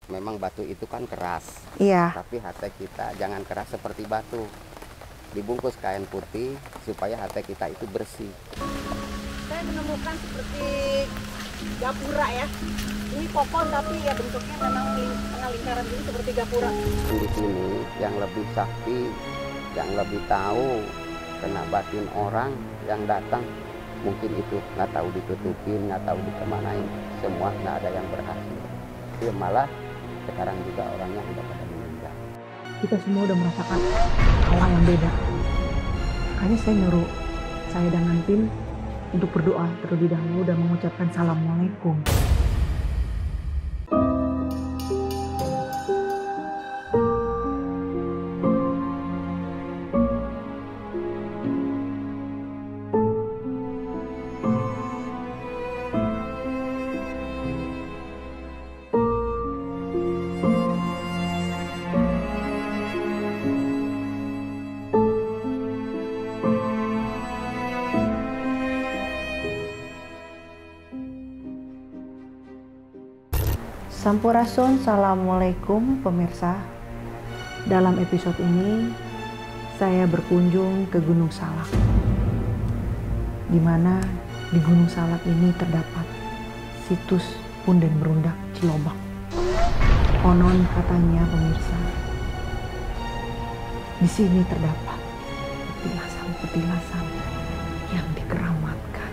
Memang batu itu kan keras, Iya. tapi hati kita jangan keras seperti batu. Dibungkus kain putih supaya hati kita itu bersih. Saya menemukan seperti gapura ya. Ini kokon tapi ya bentuknya memang tengah lingkaran ini seperti gapura. Di sini yang lebih sakti, yang lebih tahu kena batin orang yang datang. Mungkin itu nggak tahu ditutupin, nggak tahu dikemanain. Semua nggak ada yang berhasil. Ya, malah sekarang juga orangnya udah pada meninggal. Kita semua udah merasakan hal yang beda. Makanya saya nyuruh saya dan tim untuk berdoa terlebih dahulu dan mengucapkan Assalamualaikum. Sampurasun, Assalamualaikum pemirsa. Dalam episode ini saya berkunjung ke Gunung Salak, di mana di Gunung Salak ini terdapat situs Punden Merundak Cilobak. Konon katanya pemirsa, di sini terdapat petilasan-petilasan yang dikeramatkan.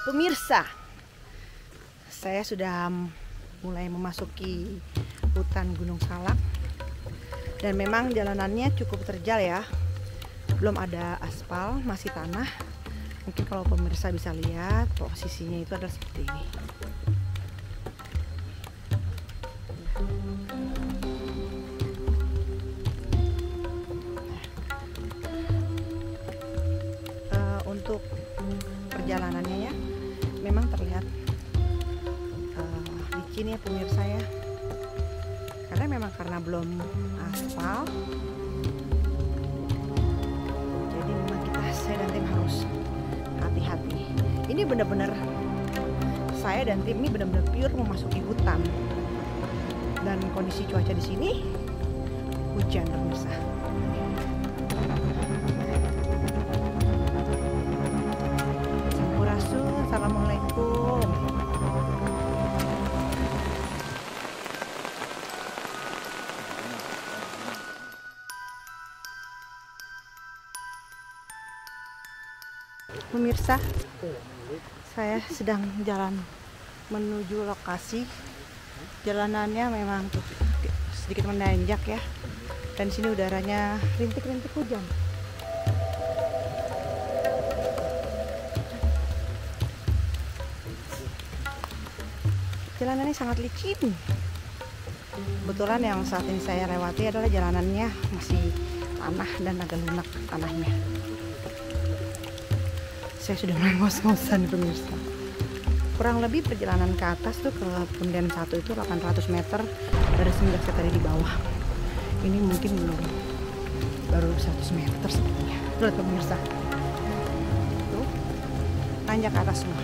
Pemirsa, saya sudah mulai memasuki hutan Gunung Salak dan memang jalanannya cukup terjal ya. Belum ada aspal, masih tanah. Mungkin kalau pemirsa bisa lihat posisinya itu adalah seperti ini. Untuk perjalanannya ya, memang terlihat licin ya pemirsa ya, karena memang karena belum aspal, jadi memang saya dan tim harus hati-hati. Ini benar-benar saya dan tim ini benar-benar pure memasuki hutan, dan kondisi cuaca di sini hujan pemirsa. Assalamualaikum. Pemirsa, saya sedang jalan menuju lokasi. Jalanannya memang sedikit menanjak ya, dan sini udaranya rintik-rintik hujan. Jalanannya sangat licin. Kebetulan yang saat ini saya lewati adalah jalanannya masih tanah dan agak lunak tanahnya. Saya sudah mulai ngos-ngosan pemirsa. Kurang lebih perjalanan ke atas tuh ke Punden 1 itu 800 meter dari semenjak saya tadi di bawah. Ini mungkin baru 100 meter sebenarnya. Lihat pemirsa. Tuh, nanjak ke atas semua.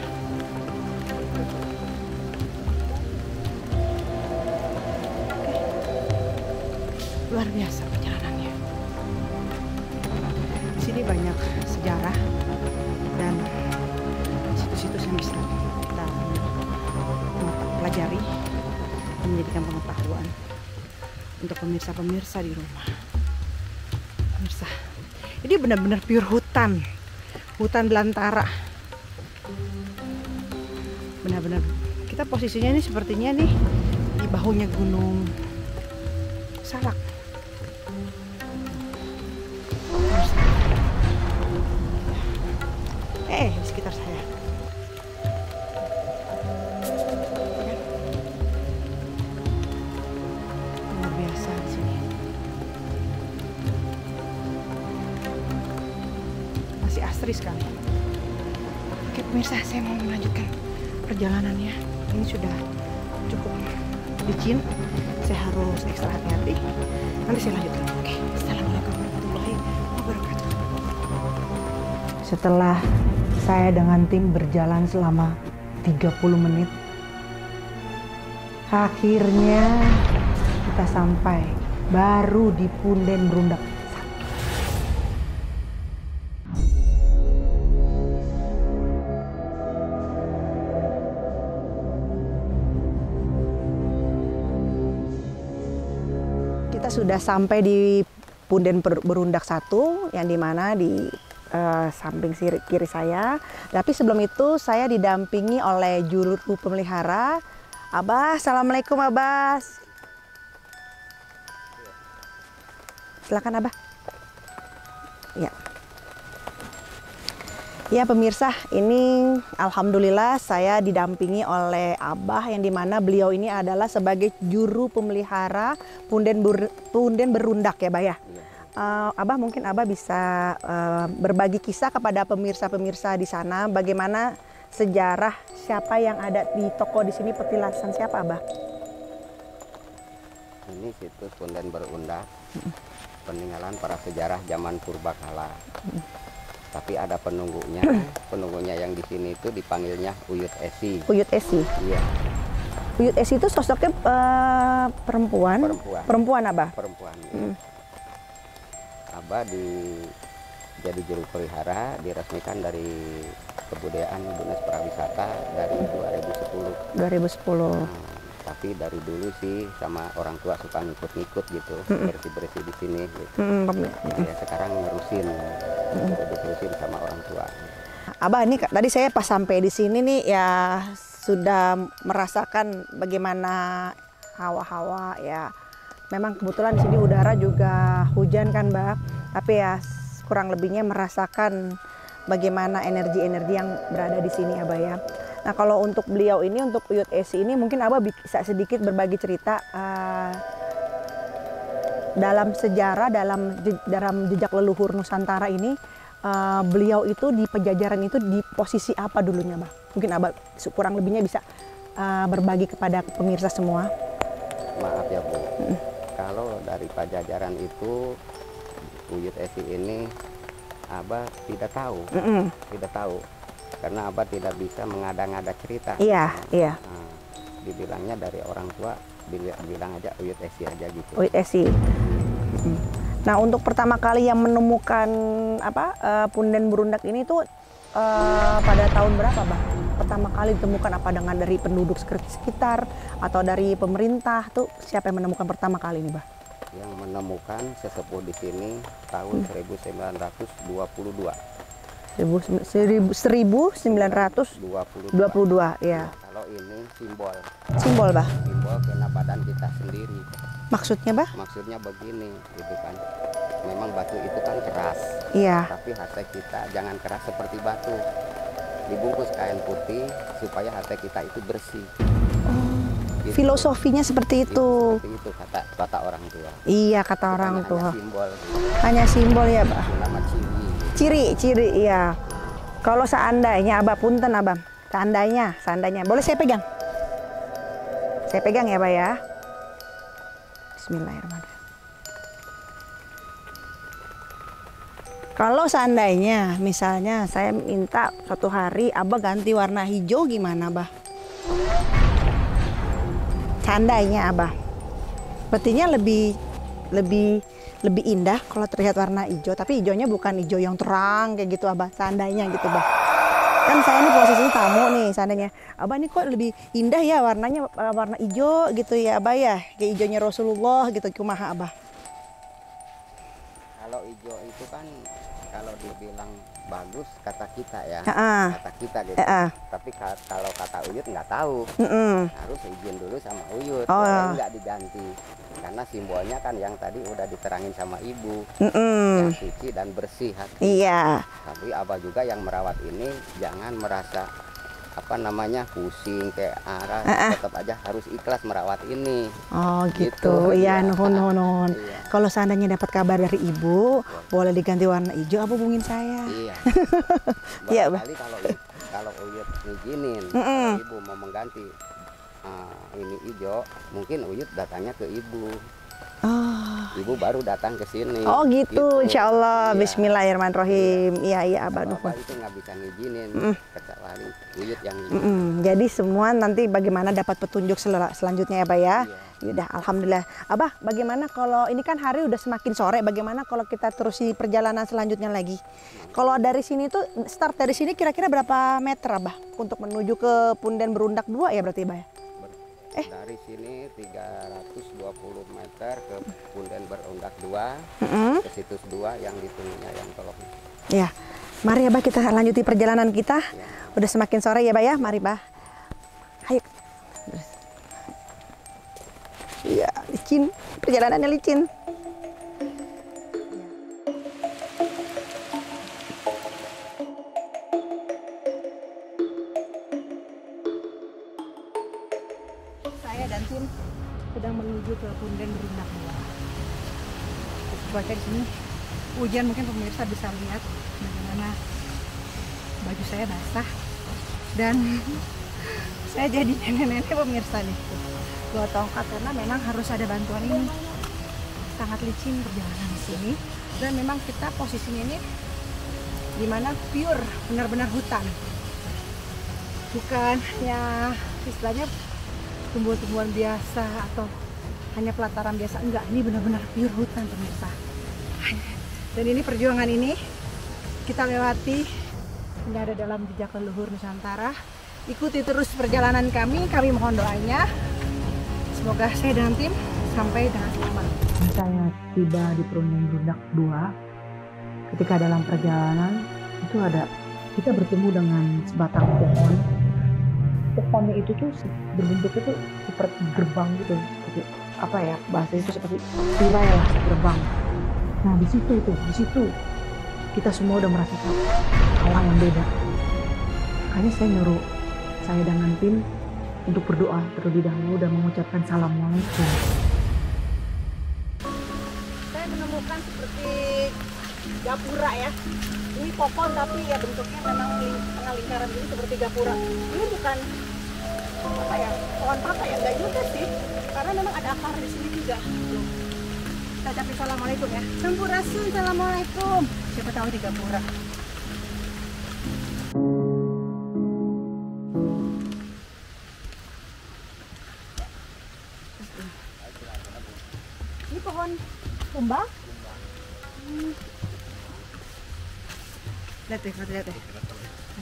Luar biasa perjalanannya. Di sini banyak sejarah dan situs-situs yang bisa kita pelajari dan menjadikan pengetahuan untuk pemirsa-pemirsa di rumah. Pemirsa, ini benar-benar pure hutan, hutan belantara. Benar-benar kita posisinya ini sepertinya nih di bahunya Gunung Salak. Di sekitar saya. Luar biasa di sini. Masih asri sekali. Oke Pemirsa, saya mau melanjutkan perjalanannya. Ini sudah cukup licin, saya harus ekstra hati-hati. Nanti saya lanjutkan. Oke, assalamualaikum warahmatullahi wabarakatuh. Setelah saya dengan tim berjalan selama 30 menit, akhirnya kita sampai baru di Punden Berundak 1. Kita sudah sampai di Punden Berundak 1, yang dimana di samping kiri saya. Tapi sebelum itu saya didampingi oleh juru pemelihara. Abah, assalamualaikum Abah. Silakan Abah. Ya. Ya pemirsa, ini alhamdulillah saya didampingi oleh Abah, yang dimana beliau ini adalah sebagai juru pemelihara Punden Berundak ya Abah ya. Abah, mungkin Abah bisa berbagi kisah kepada pemirsa-pemirsa di sana, bagaimana sejarah siapa yang ada di toko di sini, petilasan siapa Abah? Ini situs Punden Berundak, peninggalan para sejarah zaman purbakala. Tapi ada penunggunya, penunggunya yang di sini itu dipanggilnya Uyut Esi. Uyut Esi? Iya. Uyut Esi itu sosoknya perempuan? Perempuan Abah? Perempuan, ya. Abah jadi juru pelihara, diresmikan dari Kebudayaan Dinas Pariwisata dari 2010. Tapi dari dulu sih sama orang tua suka ngikut-ngikut gitu, bersih-bersih di sini gitu. Ya sekarang nerusin, diterusin sama orang tua. Abah, ini tadi saya pas sampai di sini nih ya sudah merasakan bagaimana hawa-hawa ya. Memang kebetulan di sini udara juga hujan kan, Mbak. Tapi ya kurang lebihnya merasakan bagaimana energi-energi yang berada di sini, Abah ya. Nah, kalau untuk beliau ini, untuk Uyut Esi ini, mungkin Abah bisa sedikit berbagi cerita dalam sejarah, dalam jejak leluhur Nusantara ini, beliau itu di Pejajaran itu di posisi apa dulunya, Mbak? Mungkin Abah kurang lebihnya bisa berbagi kepada pemirsa semua. Maaf ya Bu, kalau dari Pajajaran itu Uyut Esi ini Abah tidak tahu, tidak tahu, karena Abah tidak bisa mengada-ngada cerita. Iya, iya. Dibilangnya dari orang tua, bilang aja Uyut Esi aja gitu. Uyut Esi. Nah, untuk pertama kali yang menemukan Punden Berundak ini tuh pada tahun berapa, Bah? Pertama kali ditemukan apa dengan dari penduduk sekitar atau dari pemerintah tuh siapa yang menemukan pertama kali ini, Bah? Yang menemukan sesepuh di sini tahun 1922. 1922 ya. Kalau ini simbol. Simbol, Bah? Simbol kena badan kita sendiri. Maksudnya, Bah? Maksudnya begini, gitu kan. Memang batu itu kan keras. Iya. Tapi hati kita jangan keras seperti batu. Dibungkus kain putih supaya hati kita itu bersih. Gitu. Filosofinya seperti itu. Seperti itu kata orang tua. Iya, kata orang tua. Hanya simbol. Hanya simbol ya, Bah? Nama Ciri, iya. Kalau seandainya, Abah punten, Abang. Seandainya. Boleh saya pegang? Saya pegang ya, Bah ya. Bismillahirrahmanirrahim. Kalau seandainya, misalnya saya minta suatu hari Abah ganti warna hijau, gimana, Bah? Seandainya, Abah. Sepertinya lebih indah kalau terlihat warna hijau, tapi hijaunya bukan hijau yang terang kayak gitu, Abah. Seandainya gitu, Bah. Kan saya ini posisinya tamu nih, seandainya Abah ini kok lebih indah ya warnanya, warna hijau gitu ya, Abah ya, kayak hijaunya Rasulullah gitu, kumaha, Abah? Kalau hijau itu kan kalau dibilang bagus kata kita ya, kata kita gitu. Tapi kalau kata Uyut nggak tahu, harus izin dulu sama Uyut, nggak diganti. Karena simbolnya kan yang tadi udah diterangin sama Ibu, yang suci dan bersih hati. Iya. Tapi Abah juga yang merawat ini jangan merasa pusing kayak arah, tetap aja harus ikhlas merawat ini. Oh gitu, iya, nuhun. Iya. Kalau seandainya dapat kabar dari Ibu, boleh diganti warna hijau, Abah hubungin saya. Iya. Iya, Barangkali kalau kalau Uyut ngizinin, kalau ibu mau mengganti ini hijau, mungkin Uyut datangnya ke ibu. Ibu baru datang ke sini. Oh gitu, insya Allah. Iya. Bismillahirrahmanirrahim. Iya, Abah Bapak Dukun. itu nggak bisa ngizinin, kecuali Uyut yang ngizinin. Jadi semua nanti bagaimana dapat petunjuk selanjutnya ya, Abah ya. Iya. Yaudah, alhamdulillah. Abah, bagaimana kalau ini kan hari udah semakin sore, bagaimana kalau kita terusi perjalanan selanjutnya lagi? Kalau dari sini tuh, start dari sini kira-kira berapa meter, Abah? Untuk menuju ke Punden Berundak 2 ya berarti, Abah ya? Dari sini 320 meter ke Punden Berundak 2, ke situs 2 yang ditunggunya yang tolong. Ya, mari Abah kita lanjuti perjalanan kita. Ya. Udah semakin sore ya, Bah ya. Mari, Bah. Ayo. Iya, licin. Perjalanannya licin. Saya dan tim sedang menuju ke Punden Berundak 2. Cuaca di sini hujan, mungkin pemirsa bisa lihat bagaimana baju saya basah dan saya jadi nenek-nenek pemirsa nih. Bawa tongkat karena memang harus ada bantuan ini. Sangat licin perjalanan di sini dan memang kita posisinya ini di mana pure benar-benar hutan. Bukan ya istilahnya tumbuhan-tumbuhan biasa atau hanya pelataran biasa, enggak, ini benar-benar pure hutan pemirsa. Dan ini perjuangan ini kita lewati, ini ada dalam jejak leluhur Nusantara. Ikuti terus perjalanan kami mohon doanya. Semoga saya dan tim sampai dengan selamat. Saya tiba di Punden Berundak 2. Ketika dalam perjalanan itu kita bertemu dengan sebatang pohon. Pohonnya itu tuh berbentuk itu seperti gerbang gitu, seperti apa ya bahasa itu, seperti tirai lah, gerbang. Nah di situ kita semua udah merasakan hal yang beda. Makanya saya nyuruh saya dengan tim untuk berdoa terlebih dahulu dan mengucapkan assalamualaikum. Saya menemukan seperti gapura ya. Ini pohon tapi ya bentuknya memang tengah lingkaran ini seperti gapura. Ini bukan apa ya, pohon apa ya, enggak juga sih, karena memang ada akar di sini juga. Kita ucapin assalamualaikum ya. Sampurasun, assalamualaikum. Siapa tahu di gapura. Ini pohon tumbang. Lihat deh, lihat deh.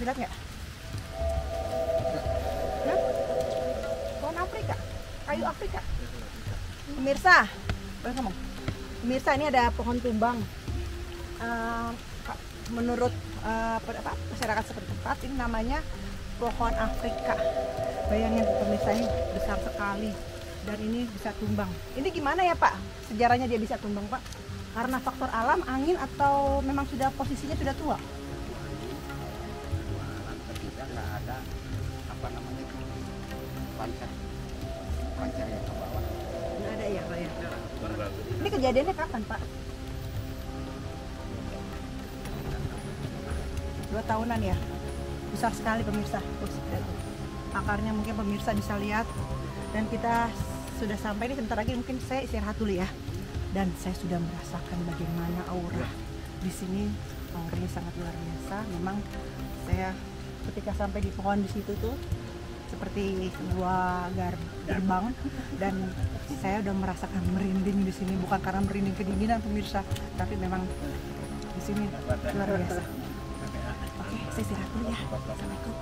Lihat nggak? Hah? Pohon Afrika, kayu Afrika. Pemirsa, boleh ngomong? Pemirsa, ini ada pohon tumbang. Menurut masyarakat setempat ini namanya pohon Afrika. Bayangin pemirsa, ini besar sekali dan ini bisa tumbang. Ini gimana ya Pak? Sejarahnya dia bisa tumbang Pak? Karena faktor alam, angin, atau memang sudah posisinya sudah tua? Ketika nggak ada apa namanya pancar yang ke bawah. Nggak ada ya Pak ya? Ini kejadiannya kapan Pak? 2 tahunan ya? Besar sekali pemirsa. Akarnya mungkin pemirsa bisa lihat. Dan kita sudah sampai, ini sebentar lagi mungkin saya istirahat dulu ya. Dan saya sudah merasakan bagaimana aura di sini. Auranya sangat luar biasa. Memang saya ketika sampai di pohon di situ tuh seperti sebuah gerbang dan saya udah merasakan merinding di sini, bukan karena merinding kedinginan pemirsa, tapi memang di sini luar biasa. Oke, saya istirahat dulu ya. Assalamualaikum.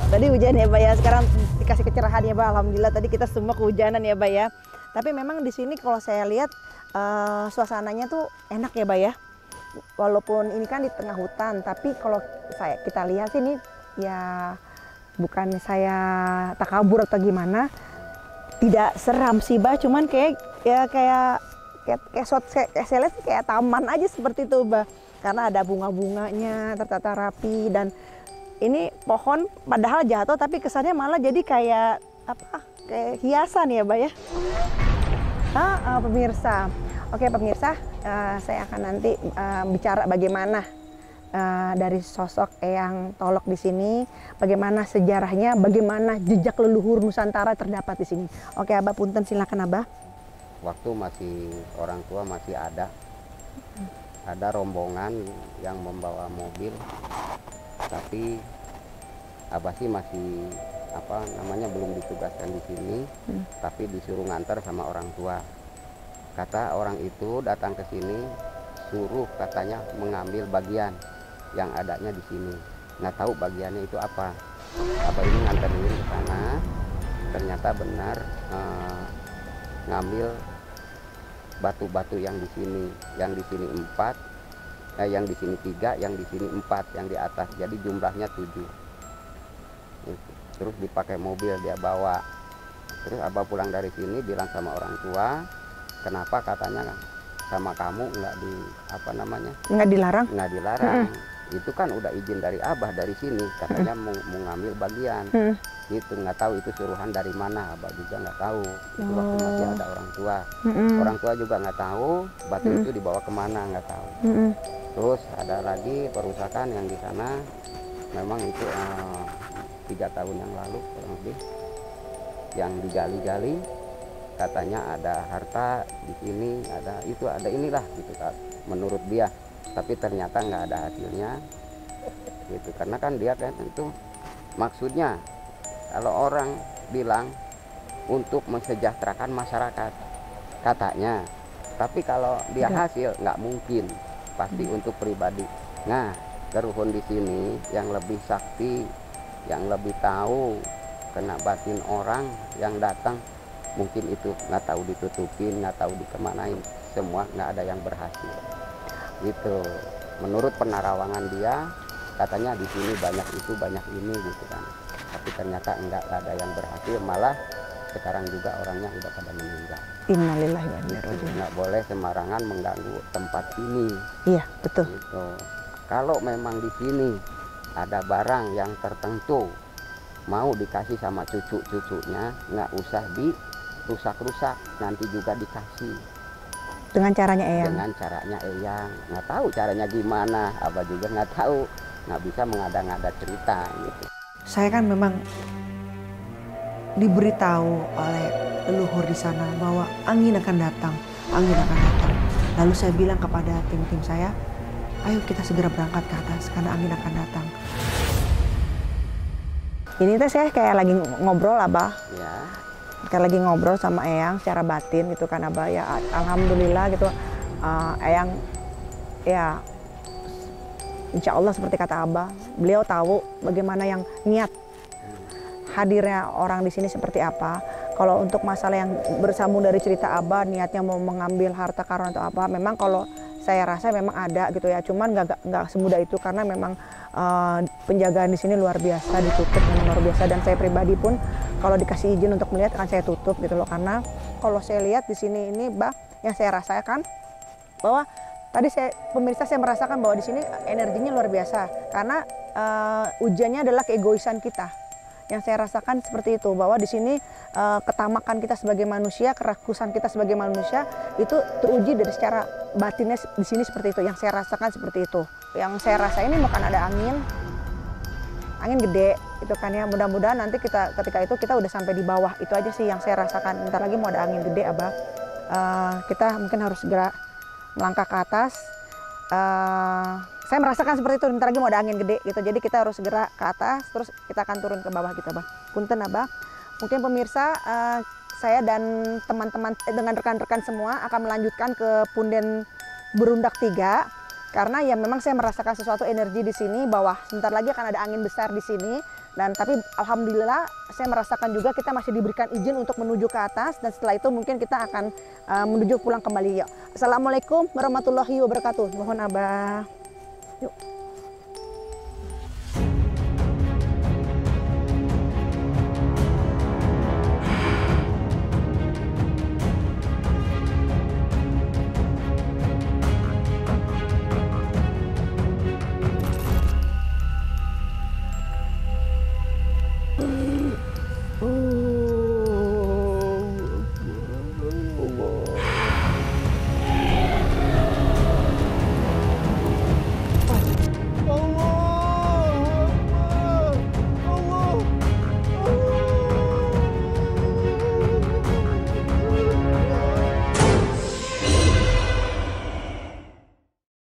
Tadi hujan ya Pak ya, sekarang dikasih kecerahan ya Pak, alhamdulillah. Tadi kita semua kehujanan ya Pak ya. Tapi memang di sini kalau saya lihat suasananya tuh enak ya Pak ya. Walaupun ini kan di tengah hutan, tapi kalau kita lihat sini ya bukan saya takabur atau gimana, tidak seram sih Bah, cuman kayak saya lihat kayak taman aja seperti itu Bah. Karena ada bunga-bunganya tertata rapi dan ini pohon padahal jatuh tapi kesannya malah jadi kayak apa? kayak hiasan ya, Mbak ya. Pemirsa. Oke pemirsa, saya akan nanti bicara bagaimana dari sosok Eyang Tolok di sini, bagaimana sejarahnya, bagaimana jejak leluhur Nusantara terdapat di sini. Oke Abah, punten silakan Abah. Waktu masih orang tua masih ada rombongan yang membawa mobil, tapi Abah sih masih belum ditugaskan di sini, tapi disuruh nganter sama orang tua. Kata orang itu datang ke sini, suruh katanya mengambil bagian yang adanya di sini. Nggak tahu bagiannya itu apa. Abah ini nganterin ke sana, ternyata benar ngambil batu-batu yang di sini 4, yang di sini 3, yang di sini 4, yang di atas. Jadi jumlahnya 7. Terus dipakai mobil dia bawa. Terus Abah pulang dari sini bilang sama orang tua, kenapa katanya sama kamu nggak dilarang? Nggak dilarang. Itu kan udah izin dari Abah dari sini, katanya mau ngambil bagian. Itu nggak tahu itu suruhan dari mana, Abah juga nggak tahu. Itu waktu masih ada orang tua. Orang tua juga nggak tahu batu itu dibawa kemana, nggak tahu. Terus ada lagi perusahaan yang di sana, memang itu 3 tahun yang lalu kurang lebih, yang digali-gali. Katanya ada harta di sini, ada inilah gitu kan, menurut dia. Tapi ternyata nggak ada hasilnya, gitu. Karena kan dia kan itu maksudnya kalau orang bilang untuk mensejahterakan masyarakat katanya, tapi kalau dia hasil nggak mungkin, pasti untuk pribadi. Nah, keruhun di sini yang lebih sakti, yang lebih tahu kena batin orang yang datang. Mungkin itu nggak tahu ditutupin, nggak tahu dikemanain, semua nggak ada yang berhasil. Gitu. Menurut penerawangan dia, katanya di sini banyak itu, banyak ini, gitu kan. Tapi ternyata nggak ada yang berhasil, malah sekarang juga orangnya udah pada meninggal. Innalillahi wa inna ilaihi raji'un. Nggak boleh sembarangan mengganggu tempat ini. Iya betul. Gitu. Kalau memang di sini ada barang yang tertentu mau dikasih sama cucu-cucunya, nggak usah rusak-rusak, nanti juga dikasih dengan caranya Eyang. Dengan caranya Eyang, nggak tahu caranya gimana, Abah juga nggak tahu, nggak bisa mengada-ngada cerita gitu. Saya kan memang diberitahu oleh leluhur di sana bahwa angin akan datang. Lalu saya bilang kepada tim-tim saya, ayo kita segera berangkat ke atas karena angin akan datang. Ini tuh saya kayak lagi ngobrol Abah. Ya. Kayak lagi ngobrol sama Eyang secara batin gitu kan Abah, ya alhamdulillah gitu. Eyang ya insya Allah seperti kata Abah, beliau tahu bagaimana yang niat hadirnya orang di sini seperti apa. Kalau untuk masalah yang bersambung dari cerita Abah, niatnya mau mengambil harta karun atau apa, memang kalau saya rasa memang ada gitu ya, cuman nggak semudah itu karena memang penjagaan di sini luar biasa, ditutup memang luar biasa. Dan saya pribadi pun kalau dikasih izin untuk melihat akan saya tutup gitu loh, karena kalau saya lihat di sini ini Bah, yang saya rasakan bahwa tadi pemirsa saya merasakan bahwa di sini energinya luar biasa karena ujiannya adalah keegoisan kita. Yang saya rasakan seperti itu, bahwa di sini ketamakan kita sebagai manusia, kerakusan kita sebagai manusia itu teruji dari secara batinnya di sini seperti itu. Yang saya rasakan seperti itu. Yang saya rasa ini bukan ada angin gede itu kan ya. Mudah-mudahan nanti ketika itu kita udah sampai di bawah. Itu aja sih yang saya rasakan. Bentar lagi mau ada angin gede Abah. Kita mungkin harus segera melangkah ke atas. Saya merasakan seperti itu, bentar lagi mau ada angin gede gitu. Jadi kita harus segera ke atas, terus kita akan turun ke bawah gitu Abah. Punten Abah. Mungkin pemirsa, saya dan teman-teman dengan rekan-rekan semua akan melanjutkan ke Punden Berundak 3. Karena ya memang saya merasakan sesuatu energi di sini bahwa sebentar lagi akan ada angin besar di sini. Dan tapi alhamdulillah saya merasakan juga kita masih diberikan izin untuk menuju ke atas, dan setelah itu mungkin kita akan menuju pulang kembali. Yuk. Assalamualaikum warahmatullahi wabarakatuh. Mohon Abah. Yuk.